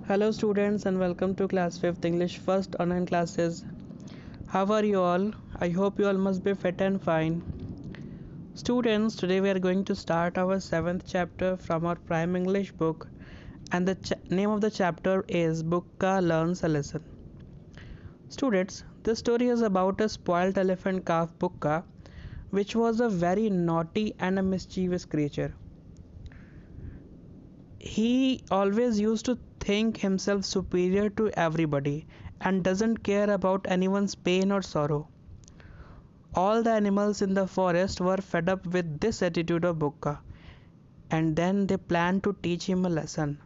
Hello students and welcome to class 5th English first online classes. How are you all? I hope you all must be fit and fine. Students, today we are going to start our 7th chapter from our prime English book and the name of the chapter is Bukka Learns a Lesson. Students, this story is about a spoiled elephant calf Bukka which was a very naughty and a mischievous creature. He always used to think himself superior to everybody and doesn't care about anyone's pain or sorrow. All the animals in the forest were fed up with this attitude of Bukka and then they planned to teach him a lesson.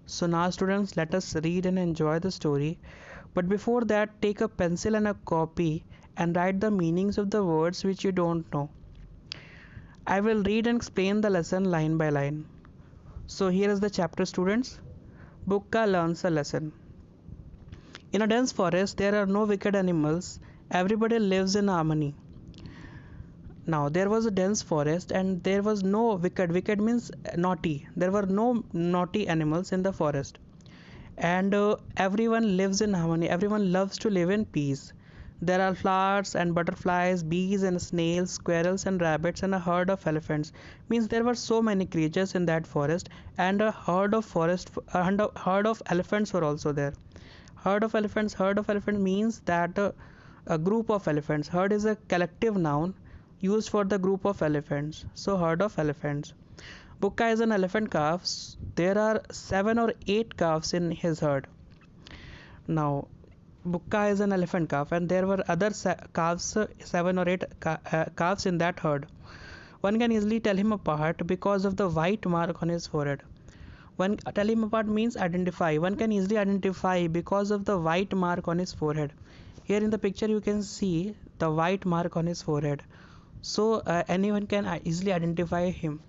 So now students, let us read and enjoy the story. But before that, take a pencil and a copy and write the meanings of the words which you don't know. I will read and explain the lesson line by line. So here is the chapter, students. Bukka learns a lesson. In a dense forest, there are no wicked animals. Everybody lives in harmony. Now, there was a dense forest and there was no wicked. Wicked means naughty. There were no naughty animals in the forest. And everyone lives in harmony. Everyone loves to live in peace. There are flowers and butterflies, bees and snails, squirrels and rabbits, and a herd of elephants. Means there were so many creatures in that forest, and a herd of elephants were also there. Herd of elephants means that a group of elephants. Herd is a collective noun used for the group of elephants. So herd of elephants. Bukka is an elephant calf. There are 7 or 8 calves in his herd. Now, Bukka is an elephant calf, and there were other calves, 7 or 8 calves in that herd. One can easily tell him apart because of the white mark on his forehead. One tell him apart means identify. One can easily identify because of the white mark on his forehead. Here in the picture, you can see the white mark on his forehead. So anyone can easily identify him.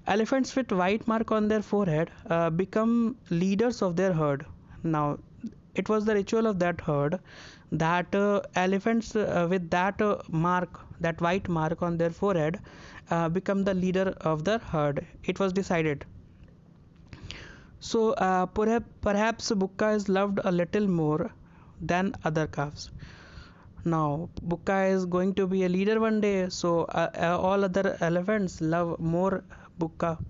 Elephants with white mark on their forehead become leaders of their herd. Now, it was the ritual of that herd that elephants with that mark, that white mark on their forehead, become the leader of the herd. It was decided. So perhaps Bukka is loved a little more than other calves. Now, Bukka is going to be a leader one day, so all other elephants love more Bukka.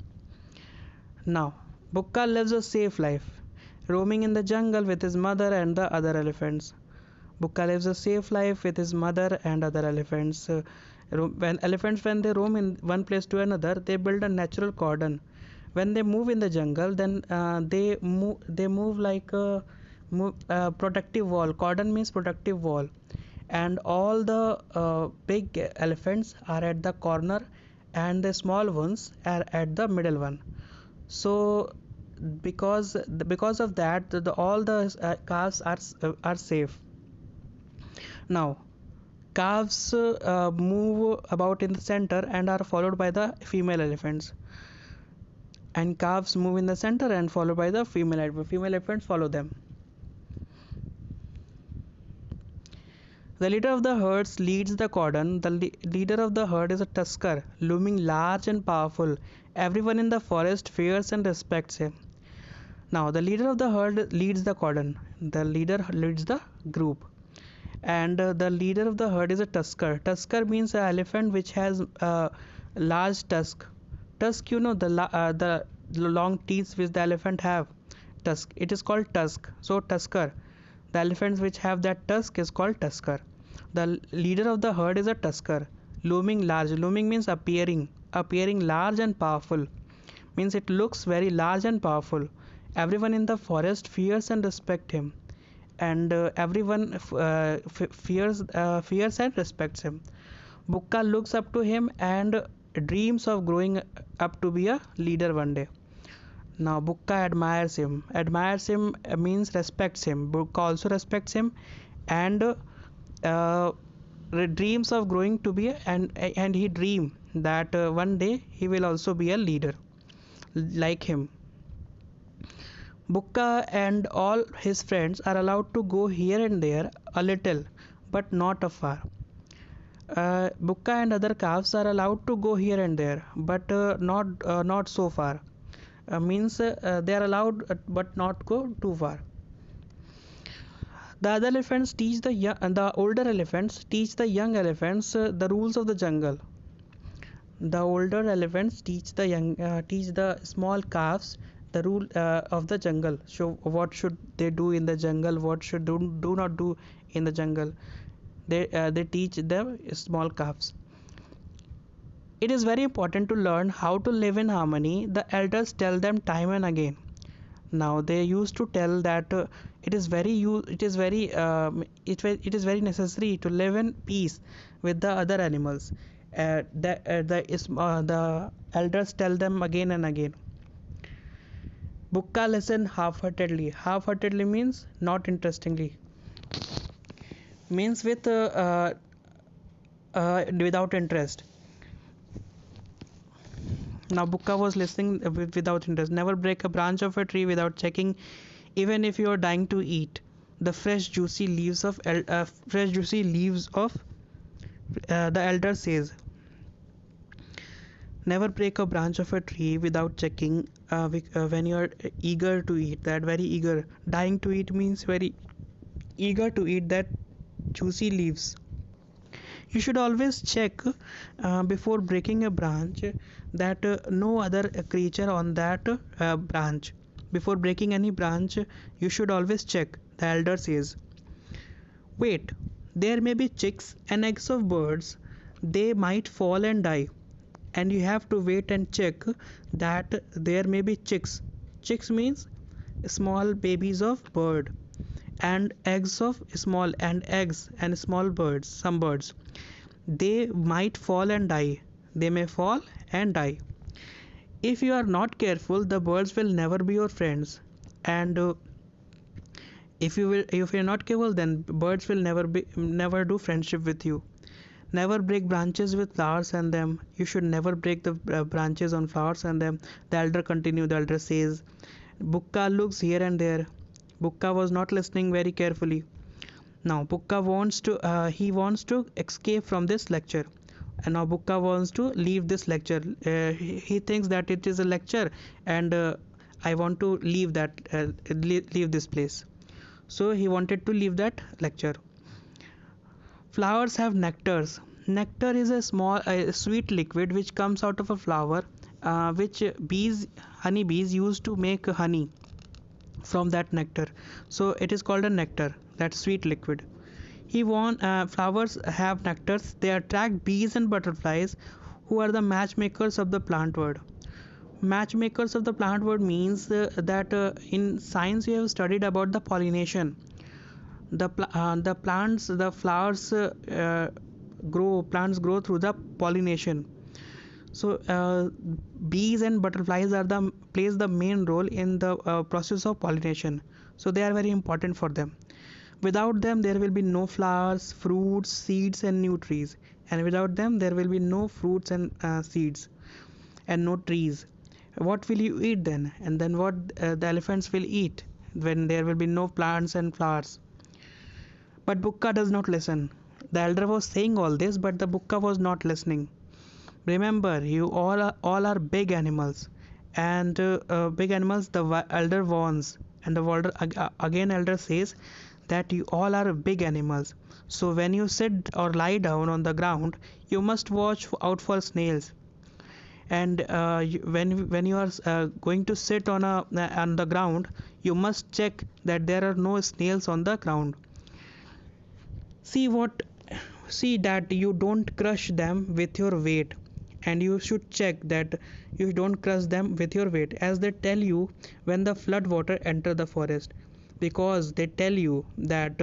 Now, Bukka lives a safe life, roaming in the jungle with his mother and the other elephants. Bukka lives a safe life with his mother and other elephants. When they roam in one place to another, they build a natural cordon. When they move in the jungle, then they move like a protective wall. Cordon means protective wall, and all the big elephants are at the corner, and the small ones are at the middle one. So because of that, all the calves are safe. Now, calves move about in the center and are followed by the female elephants, and calves move in the center and followed by the female elephants follow them. The leader of the herds leads the cordon. The leader of the herd is a tusker, looming large and powerful. Everyone in the forest fears and respects him. Now, the leader of the herd leads the cordon. The leader leads the group. And the leader of the herd is a tusker. Tusker means an elephant which has large tusk. Tusk, you know, the long teeth which the elephant have. Tusk. It is called tusk. So, tusker. The elephants which have that tusk is called tusker. The leader of the herd is a tusker, looming large. Looming means appearing large and powerful. Means it looks very large and powerful. Everyone in the forest fears and respect him, and everyone fears and respects him. Bukka looks up to him and dreams of growing up to be a leader one day. Now Bukka admires him. Admires him means respects him. Bukka also respects him and uh, dreams of growing to be and he dream that one day he will also be a leader like him. Bukka and all his friends are allowed to go here and there a little, but not afar. Bukka and other calves are allowed to go here and there, but not so far. means they are allowed but not go too far. The other elephants teach the older elephants teach the young elephants the rules of the jungle. The older elephants teach the small calves the rule of the jungle. So what should they do in the jungle? What should do not do in the jungle? They teach them small calves. It is very important to learn how to live in harmony. The elders tell them time and again. Now they used to tell that it is very necessary to live in peace with the other animals. The elders tell them again and again. Bukka listen half-heartedly. Half-heartedly means not interestingly. Means without interest. Now Bukka was listening without interest. Never break a branch of a tree without checking, even if you are dying to eat the fresh juicy leaves of. The elder says, never break a branch of a tree without checking when you are eager to eat. That very eager, dying to eat means very eager to eat that juicy leaves. You should always check before breaking a branch that no other creature on that branch. Before breaking any branch, you should always check. The elder says, wait, there may be chicks and eggs of birds. They might fall and die. And you have to wait and check that there may be chicks. Chicks means small babies of bird, and eggs and small birds, some birds. They might fall and die. They may fall and die. If you are not careful, the birds will never be your friends. And if you're not careful, then birds will never do friendship with you. Never break branches with flowers and them. You should never break the branches on flowers and them. The elder says. Bukka looks here and there. Bukka was not listening very carefully. Now Bukka he wants to escape from this lecture. And now Bukka wants to leave this lecture. He thinks that it is a lecture, and I want to leave this place. So he wanted to leave that lecture. Flowers have nectars. Nectar is a sweet liquid which comes out of a flower, which honeybees use to make honey from that nectar. So it is called a nectar, that sweet liquid. Flowers have nectars. They attract bees and butterflies, who are the matchmakers of the plant world. Matchmakers of the plant world means that in science you have studied about the pollination. The flowers plants grow through the pollination. So bees and butterflies plays the main role in the process of pollination. So they are very important for them. Without them, there will be no flowers, fruits, seeds, and new trees. And without them, there will be no fruits and seeds, and no trees. What will you eat then? And then what the elephants will eat when there will be no plants and flowers? But Bukka does not listen. The elder was saying all this, but the Bukka was not listening. Remember, you all are big animals, and big animals. The elder warns, and the elder says that you all are big animals. So when you sit or lie down on the ground, you must watch out for snails. And when you are going to sit on the ground, you must check that there are no snails on the ground. See that you don't crush them with your weight, and you should check that you don't crush them with your weight, as they tell you when the flood water enter the forest, because they tell you that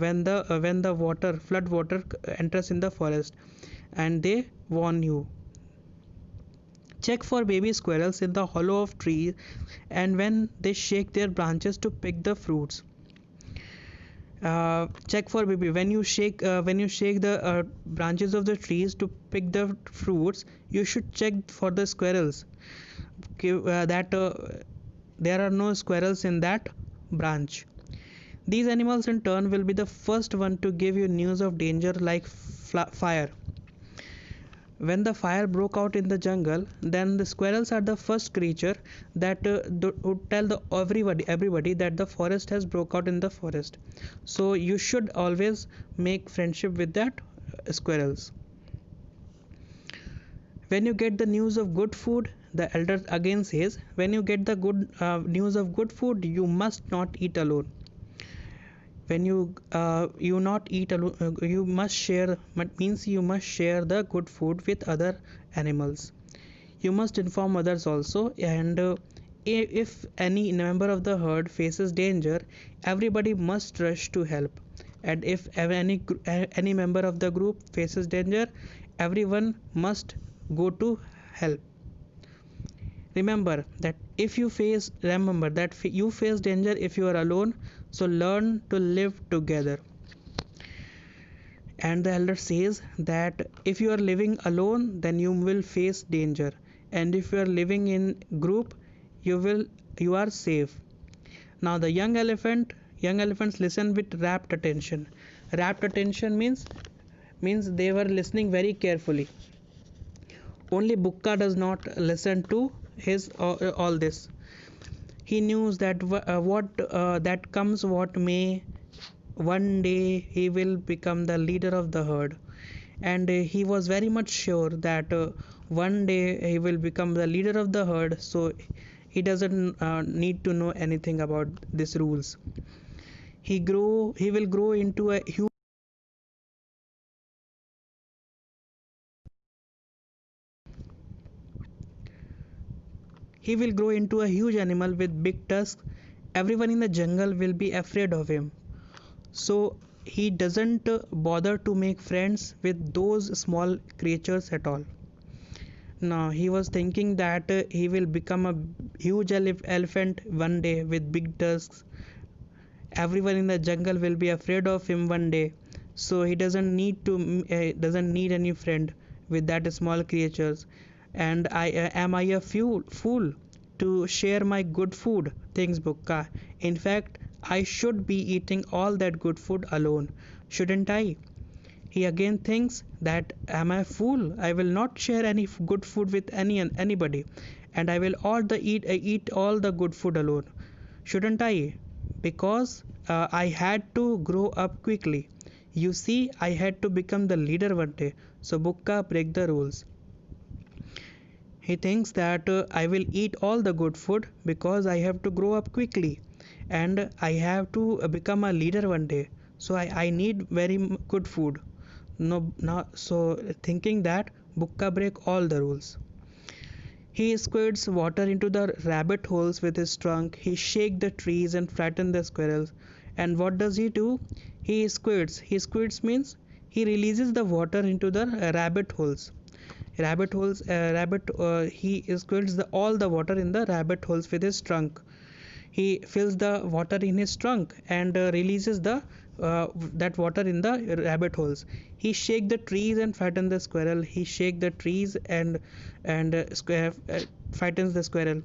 when the flood water enters in the forest, and they warn you. Check for baby squirrels in the hollow of trees, and when they shake their branches to pick the fruits. Check for baby when you shake the branches of the trees to pick the fruits. You should check for the squirrels, that there are no squirrels in that branch. These animals in turn will be the first one to give you news of danger, like fire. When the fire broke out in the jungle, then the squirrels are the first creature that would tell everybody that the forest has broke out in the forest. So you should always make friendship with that squirrels. When you get the news of good food, the elder again says, when you get the good news of good food, you must not eat alone. When you not eat alone, you must share. Means you must share the good food with other animals. You must inform others also, and if any member of the herd faces danger, everybody must rush to help. And if any member of the group faces danger, everyone must go to help. Remember that you face danger if you are alone, so learn to live together. And the elder says that if you are living alone, then you will face danger, and if you are living in group, you are safe. Now the young elephants listen with rapt attention. Rapt attention means they were listening very carefully. Only Bukka does not listen to his all this. He knew that what that comes what may, one day he will become the leader of the herd. And he was very much sure that one day he will become the leader of the herd, so he doesn't need to know anything about these rules. He will grow into a huge He will grow into a huge animal with big tusks. Everyone in the jungle will be afraid of him. So he doesn't bother to make friends with those small creatures at all. Now he was thinking that he will become a huge elephant one day with big tusks. Everyone in the jungle will be afraid of him one day. So he doesn't need any friend with that small creatures. And am I a fool to share my good food? Thinks Bukka. In fact, I should be eating all that good food alone, shouldn't I? He again thinks that am I a fool? I will not share any good food with anybody, and I will eat all the good food alone, shouldn't I? Because I had to grow up quickly. You see, I had to become the leader one day. So Bukka break the rules. He thinks that I will eat all the good food because I have to grow up quickly, and I have to become a leader one day. So I need very good food. No, not so thinking that Bukka break all the rules. He squirts water into the rabbit holes with his trunk. He shakes the trees and flattens the squirrels. And what does he do? He squirts. He squirts means he releases the water into the rabbit holes. He squirts all the water in the rabbit holes with his trunk. He fills the water in his trunk and releases the that water in the rabbit holes. He shake the trees and fatten the squirrel. He shake the trees and fattens the squirrel.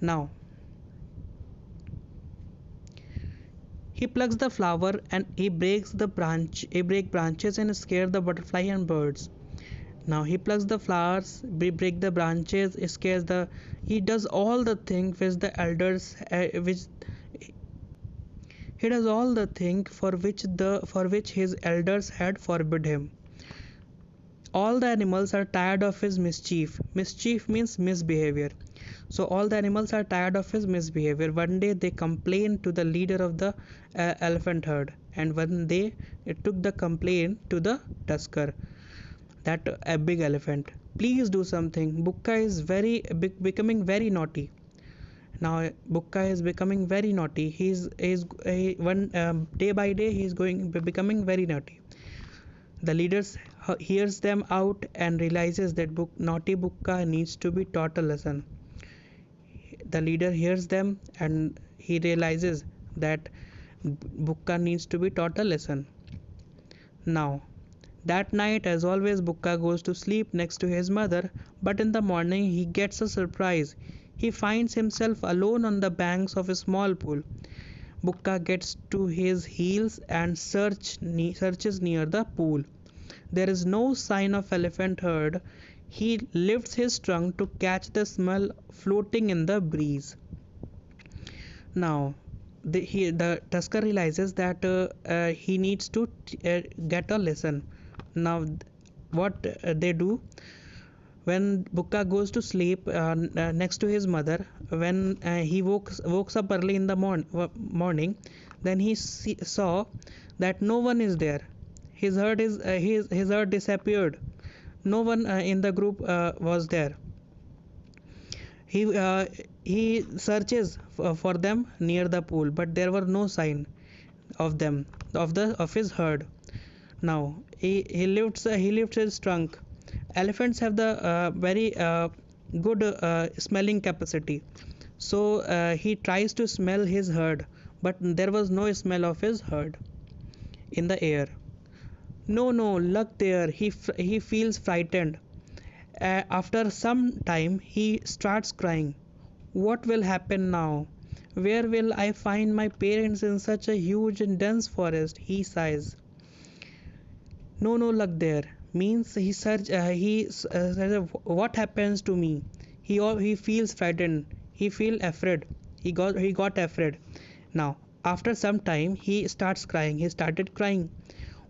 Now he plucks the flower and he breaks the branch. He break branches and scare the butterfly and birds. Now he plucks the flowers, break the branches, scares the. He does all the things which the elders, which he does all the things for which his elders had forbid him. All the animals are tired of his mischief. Mischief means misbehavior. So all the animals are tired of his misbehavior. One day they complained to the leader of the elephant herd, and one day it took the complaint to the tusker, that a big elephant. Please do something. Bukka is becoming very naughty. Now Bukka is becoming very naughty. One day by day he is becoming very naughty. The leader hears them out and realizes that naughty Bukka needs to be taught a lesson. The leader hears them and he realizes that Bukka needs to be taught a lesson. Now, that night, as always, Bukka goes to sleep next to his mother, but in the morning he gets a surprise. He finds himself alone on the banks of a small pool. Bukka gets to his heels and searches near the pool. There is no sign of elephant herd. He lifts his trunk to catch the smell floating in the breeze. Now, the Tusker realizes that he needs to get a lesson. Now, what they do when Bukka goes to sleep next to his mother, when he wakes up early in the morning, then he saw that no one is there. His herd disappeared. No one in the group was there. He uh, he searches for them near the pool, but there were no sign of them of his herd. Now he lifts his trunk. Elephants have the very good smelling capacity. So he tries to smell his herd, but there was no smell of his herd in the air. No, no, look there. He feels frightened. After some time, he starts crying. What will happen now? Where will I find my parents in such a huge and dense forest? He sighs. No, no luck there. Means what happens to me? He feels frightened. He feel afraid. He got afraid. Now, after some time, he starts crying. He started crying.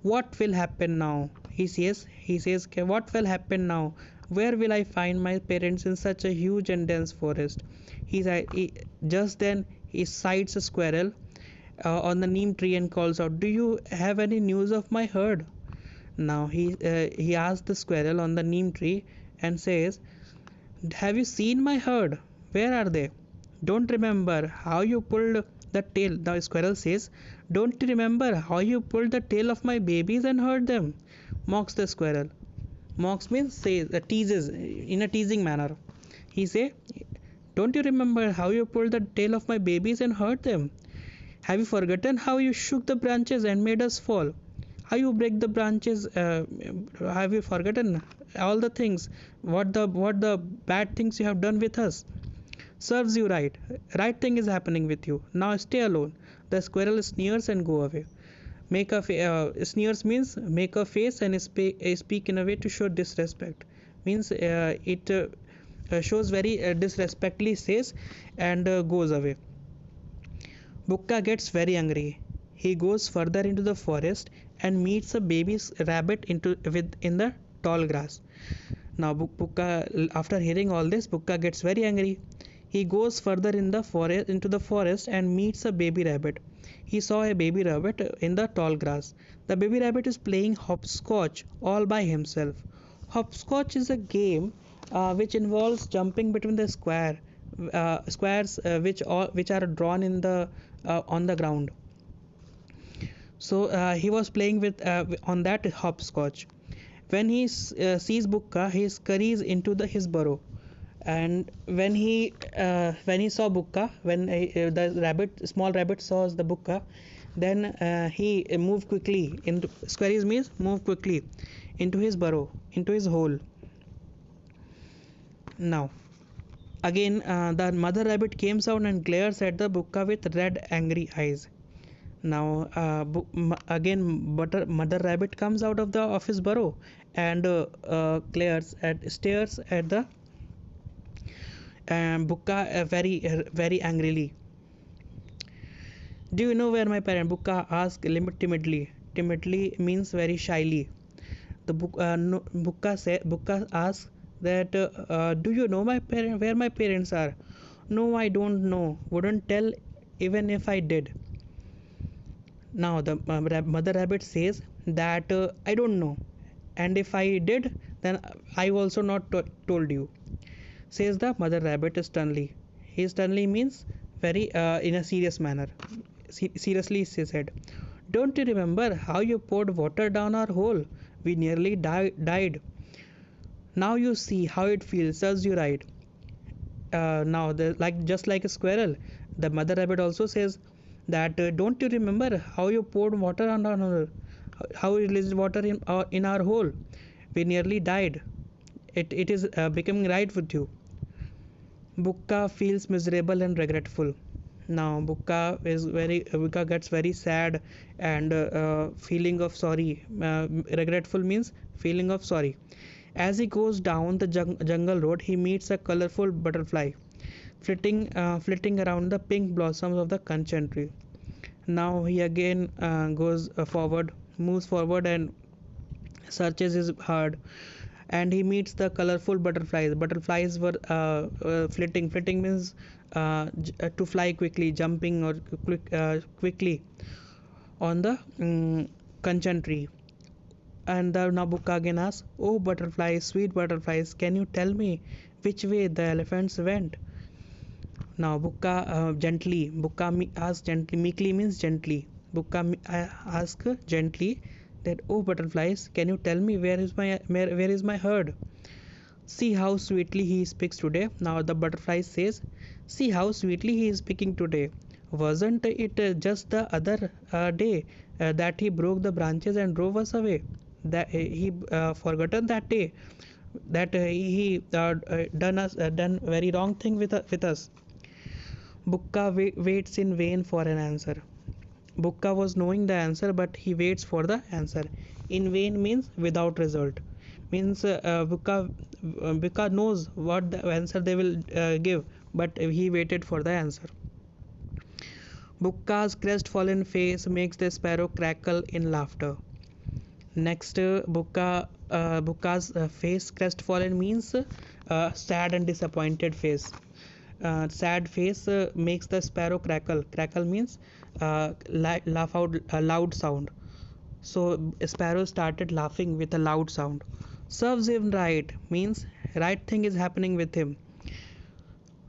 What will happen now? He says, "Okay, what will happen now? Where will I find my parents in such a huge and dense forest?" Just then he sights a squirrel on the neem tree and calls out, "Do you have any news of my herd?" Now he asks the squirrel on the neem tree and says, "Have you seen my herd? Where are they? Don't remember how you pulled the tail?" The squirrel says, "Don't you remember how you pulled the tail of my babies and hurt them?" Mocks the squirrel. Mocks means says, teases in a teasing manner. He say, "Don't you remember how you pulled the tail of my babies and hurt them? Have you forgotten how you shook the branches and made us fall? How you break the branches? Have you forgotten all the things? What the bad things you have done with us? Serves you right. Right thing is happening with you. Now stay alone." The squirrel sneers and go away. Sneers means make a face and speak in a way to show disrespect. Means it shows very disrespectfully says and goes away. Bukka gets very angry. He goes further into the forest and meets a baby rabbit in the tall grass. Now Bukka, after hearing all this, Bukka gets very angry. He goes further into the forest and meets a baby rabbit. He saw a baby rabbit in the tall grass. The baby rabbit is playing hopscotch all by himself. Hopscotch is a game which involves jumping between the squares which are drawn in the on the ground. So he was playing with on that hopscotch. When he sees Bukka, he scurries into his burrow. And when he saw Bukka, when the small rabbit saw the Bukka, then he moved quickly into scurries means move quickly into his burrow, into his hole. Now again the mother rabbit comes out and glares at the Bukka with red angry eyes. Now again mother rabbit comes out of his burrow and stares at the Bukka very angrily. "Do you know where my parent?" Bukka asks timidly. Timidly means very shyly. No, Bukka asks that do you know where my parents are? "No, I don't know. Wouldn't tell even if I did." Now the mother rabbit says that I don't know, and if I did, then I also not told you, says the mother rabbit sternly. He sternly means very in a serious manner. Seriously, she said, "Don't you remember how you poured water down our hole? We nearly died. Now you see how it feels. Serves you right." Now, just like a squirrel, the mother rabbit also says that don't you remember how you poured water on our hole? How you released water in our hole? We nearly died. It is becoming right with you. Bukka feels miserable and regretful. Now Bukka gets very sad and feeling of sorry. Regretful means feeling of sorry. As he goes down the jungle road, he meets a colorful butterfly flitting around the pink blossoms of the kanchan tree. Now he again moves forward and searches his heart, and he meets the colorful butterflies. Butterflies were flitting. Flitting means to fly quickly, jumping or quickly on the kanchan tree. And the Nabucca again asks, "Oh butterflies, sweet butterflies, can you tell me which way the elephants went?" Now Bukka asks gently, meekly means gently. Asks gently that, "Oh butterflies, can you tell me where is my herd? See how sweetly he speaks today." Now the butterfly says, "See how sweetly he is speaking today. Wasn't it just the other day that he broke the branches and drove us away? That he forgotten that day that he done very wrong thing with us." Bukka waits in vain for an answer. Bukka was knowing the answer, but he waits for the answer. In vain means without result. Means Bukka knows what the answer they will give, but he waited for the answer. Bukka's crestfallen face makes the sparrow crackle in laughter. Next, Bukka's face crestfallen means sad and disappointed face. Sad face makes the sparrow crackle. Crackle means laugh out a loud sound. So sparrow started laughing with a loud sound. Serves him right means right thing is happening with him.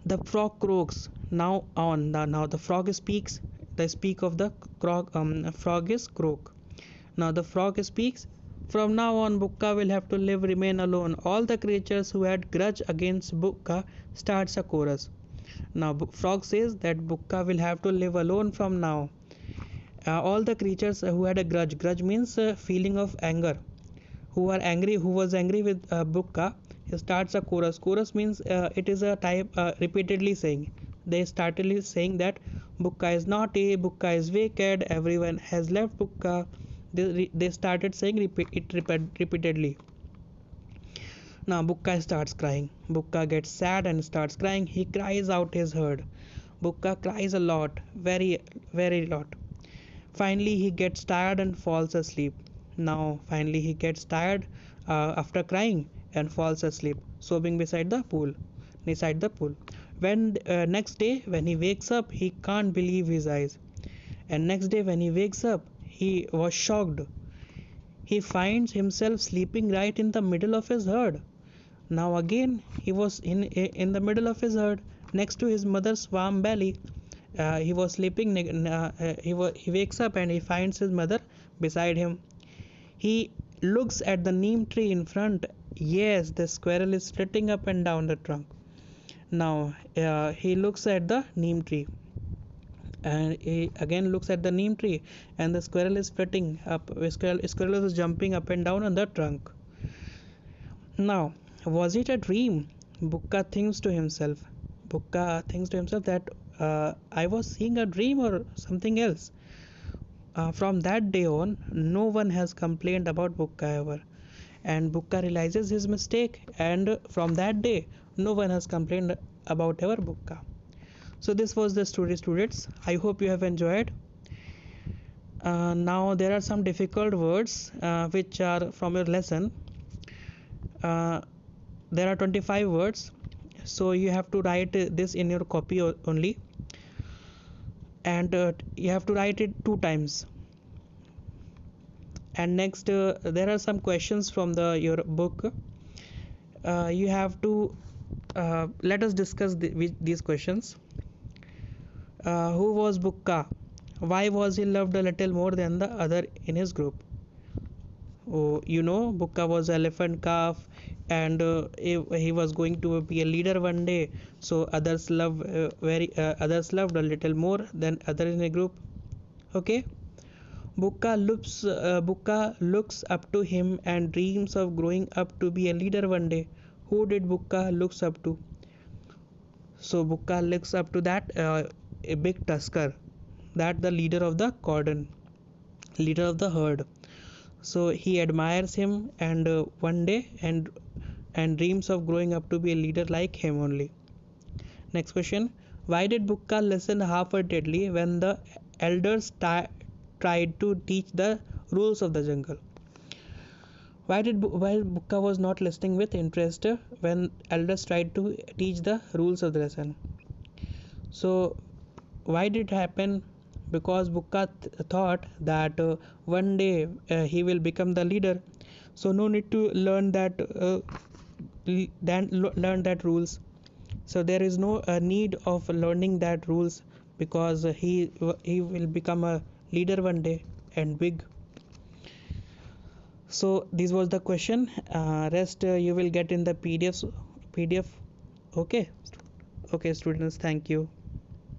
The frog croaks. Now the frog speaks. The speak of the frog is croak. Now the frog speaks. From now on, Bukka will have to remain alone. All the creatures who had grudge against Bukka starts a chorus. Now frog says that Bukka will have to live alone from now. All the creatures who had a grudge means feeling of anger, who was angry with Bukka, starts a chorus means it is a type repeatedly saying. They started saying that Bukka is naughty, Bukka is wicked, everyone has left Bukka. They started saying repeatedly. Now Bukka starts crying. Bukka gets sad and starts crying. He cries out his herd. Bukka cries a lot, very lot. Finally he gets tired and falls asleep. Now finally he gets tired after crying and falls asleep, sobbing beside the pool. When next day when he wakes up, he can't believe his eyes. And next day when he wakes up, he was shocked. He finds himself sleeping right in the middle of his herd. Now again he was in the middle of his herd, next to his mother's warm belly. He was sleeping. He wakes up and he finds his mother beside him. He looks at the neem tree in front. Yes, the squirrel is flitting up and down the trunk. Now he looks at the neem tree, and he again looks at the neem tree, and the squirrel is flitting up. Squirrel is jumping up and down on the trunk. Now, was it a dream? Bukka thinks to himself. Bukka thinks to himself that I was seeing a dream or something else. From that day on, no one has complained about Bukka ever. And Bukka realizes his mistake, and from that day, no one has complained about ever Bukka. So this was the story, students. I hope you have enjoyed. Now there are some difficult words which are from your lesson. There are 25 words, so you have to write this in your copy only, and you have to write it 2 times. And next there are some questions from your book. You have to let us discuss these questions. Who was Bukka? Why was he loved a little more than the other in his group? Oh, Bukka was elephant calf, and he was going to be a leader one day. So others loved a little more than other in a group. Okay. Bukka looks up to him and dreams of growing up to be a leader one day. Who did Bukka looks up to? So Bukka looks up to that a big tusker, that the leader of the cordon, leader of the herd. So he admires him, and one day and dreams of growing up to be a leader like him only. Next question: why did Bukka listen half-heartedly when the elders tried to teach the rules of the jungle? Why Bukka was not listening with interest when elders tried to teach the rules of the lesson? So why did it happen? Because Bukka thought that one day he will become the leader, so no need to learn that rules. So there is no need of learning that rules, because he will become a leader one day and big. So this was the question. Rest you will get in the PDF. Okay. Okay, students. Thank you.